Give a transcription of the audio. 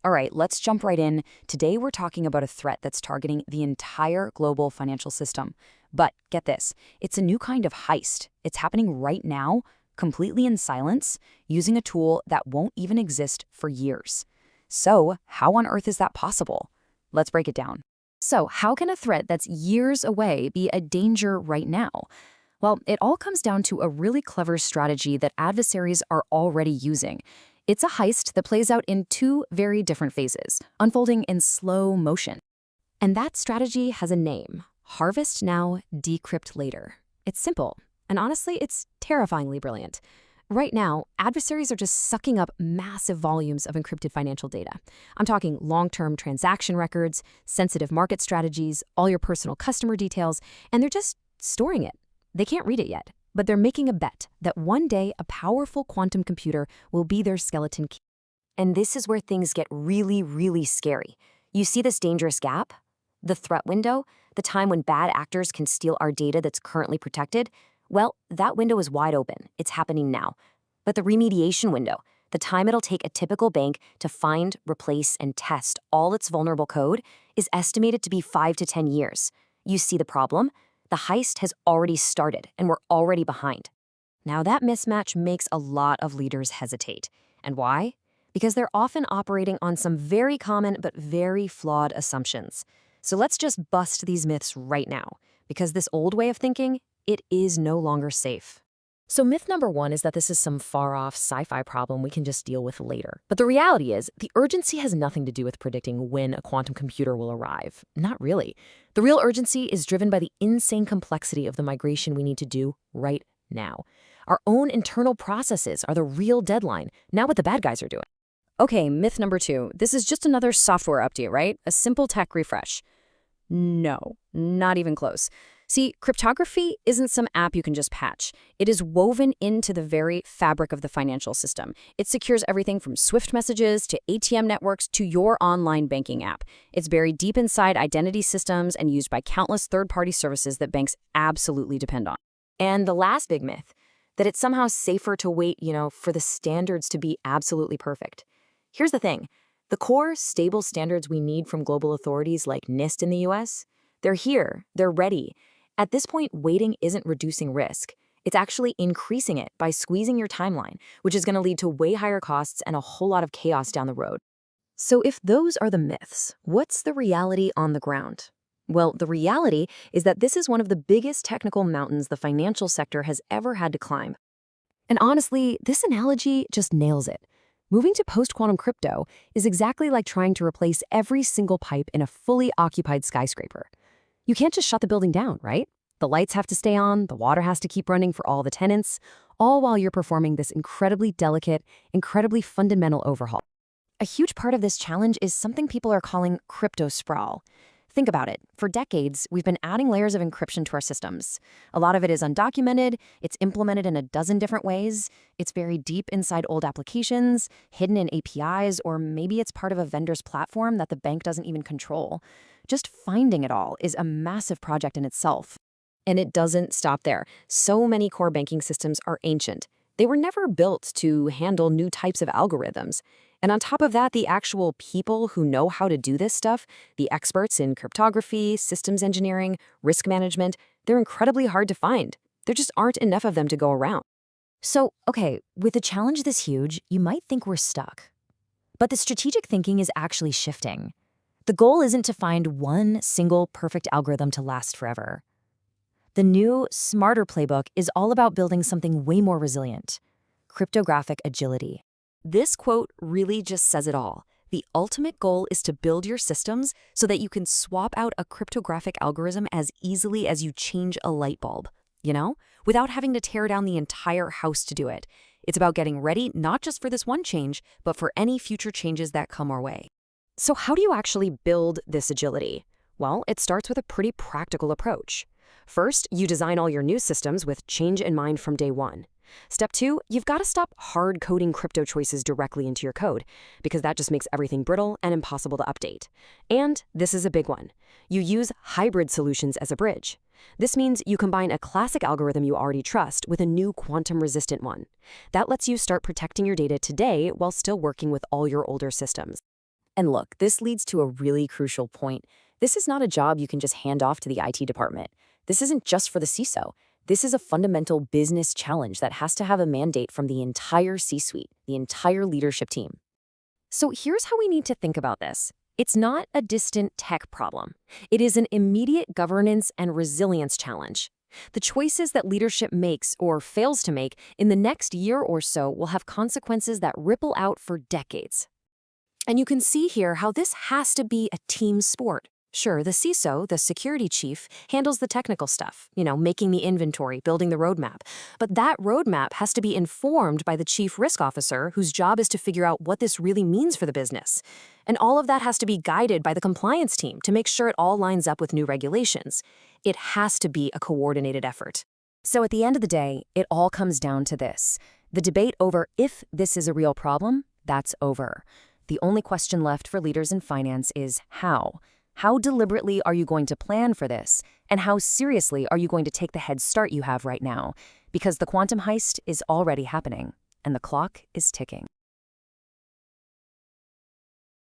All right, let's jump right in. Today we're talking about a threat that's targeting the entire global financial system. But get this, it's a new kind of heist. It's happening right now, completely in silence, using a tool that won't even exist for years. So, how on earth is that possible? Let's break it down. So, how can a threat that's years away be a danger right now? Well, it all comes down to a really clever strategy that adversaries are already using. It's a heist that plays out in two very different phases, unfolding in slow motion. And that strategy has a name: Harvest Now, Decrypt Later. It's simple, and honestly, it's terrifyingly brilliant. Right now, adversaries are just sucking up massive volumes of encrypted financial data. I'm talking long-term transaction records, sensitive market strategies, all your personal customer details, and they're just storing it. They can't read it yet, but they're making a bet that one day a powerful quantum computer will be their skeleton key. And this is where things get really, really scary. You see this dangerous gap? The threat window? The time when bad actors can steal our data that's currently protected? Well, that window is wide open. It's happening now. But the remediation window, the time it'll take a typical bank to find, replace, and test all its vulnerable code, is estimated to be 5 to 10 years. You see the problem? The heist has already started, and we're already behind. Now, that mismatch makes a lot of leaders hesitate. And why? Because they're often operating on some very common but very flawed assumptions. So let's just bust these myths right now, because this old way of thinking, it is no longer safe. So myth number one is that this is some far-off sci-fi problem we can just deal with later. But the reality is, the urgency has nothing to do with predicting when a quantum computer will arrive. Not really. The real urgency is driven by the insane complexity of the migration we need to do right now. Our own internal processes are the real deadline, not what the bad guys are doing. Okay, myth number two. This is just another software update, right? A simple tech refresh. No, not even close. See, cryptography isn't some app you can just patch. It is woven into the very fabric of the financial system. It secures everything from Swift messages to ATM networks to your online banking app. It's buried deep inside identity systems and used by countless third-party services that banks absolutely depend on. And the last big myth, that it's somehow safer to wait, for the standards to be absolutely perfect. Here's the thing. The core, stable standards we need from global authorities like NIST in the US, they're here, they're ready. At this point, waiting isn't reducing risk. It's actually increasing it by squeezing your timeline, which is going to lead to way higher costs and a whole lot of chaos down the road. So if those are the myths, what's the reality on the ground? Well, the reality is that this is one of the biggest technical mountains the financial sector has ever had to climb. And honestly, this analogy just nails it. Moving to post-quantum crypto is exactly like trying to replace every single pipe in a fully occupied skyscraper. You can't just shut the building down, right? The lights have to stay on, the water has to keep running for all the tenants, all while you're performing this incredibly delicate, incredibly fundamental overhaul. A huge part of this challenge is something people are calling crypto sprawl. Think about it. For decades, we've been adding layers of encryption to our systems. A lot of it is undocumented, it's implemented in a dozen different ways, it's buried deep inside old applications, hidden in APIs, or maybe it's part of a vendor's platform that the bank doesn't even control. Just finding it all is a massive project in itself. And it doesn't stop there. So many core banking systems are ancient. They were never built to handle new types of algorithms. And on top of that, the actual people who know how to do this stuff, the experts in cryptography, systems engineering, risk management, they're incredibly hard to find. There just aren't enough of them to go around. So, okay, with a challenge this huge, you might think we're stuck. But the strategic thinking is actually shifting. The goal isn't to find one single perfect algorithm to last forever. The new, smarter playbook is all about building something way more resilient: cryptographic agility. This quote really just says it all. The ultimate goal is to build your systems so that you can swap out a cryptographic algorithm as easily as you change a light bulb, without having to tear down the entire house to do it. It's about getting ready not just for this one change, but for any future changes that come our way. So how do you actually build this agility? Well, it starts with a pretty practical approach. First, you design all your new systems with change in mind from day one. Step two, you've got to stop hard-coding crypto choices directly into your code, because that just makes everything brittle and impossible to update. And this is a big one. You use hybrid solutions as a bridge. This means you combine a classic algorithm you already trust with a new quantum-resistant one. That lets you start protecting your data today while still working with all your older systems. And look, this leads to a really crucial point. This is not a job you can just hand off to the IT department. This isn't just for the CISO. This is a fundamental business challenge that has to have a mandate from the entire C-suite, the entire leadership team. So here's how we need to think about this. It's not a distant tech problem. It is an immediate governance and resilience challenge. The choices that leadership makes or fails to make in the next year or so will have consequences that ripple out for decades. And you can see here how this has to be a team sport. Sure, the CISO, the security chief, handles the technical stuff, making the inventory, building the roadmap. But that roadmap has to be informed by the chief risk officer, whose job is to figure out what this really means for the business. And all of that has to be guided by the compliance team to make sure it all lines up with new regulations. It has to be a coordinated effort. So at the end of the day, it all comes down to this. The debate over if this is a real problem, that's over. The only question left for leaders in finance is how. How deliberately are you going to plan for this? And how seriously are you going to take the head start you have right now? Because the quantum heist is already happening, and the clock is ticking.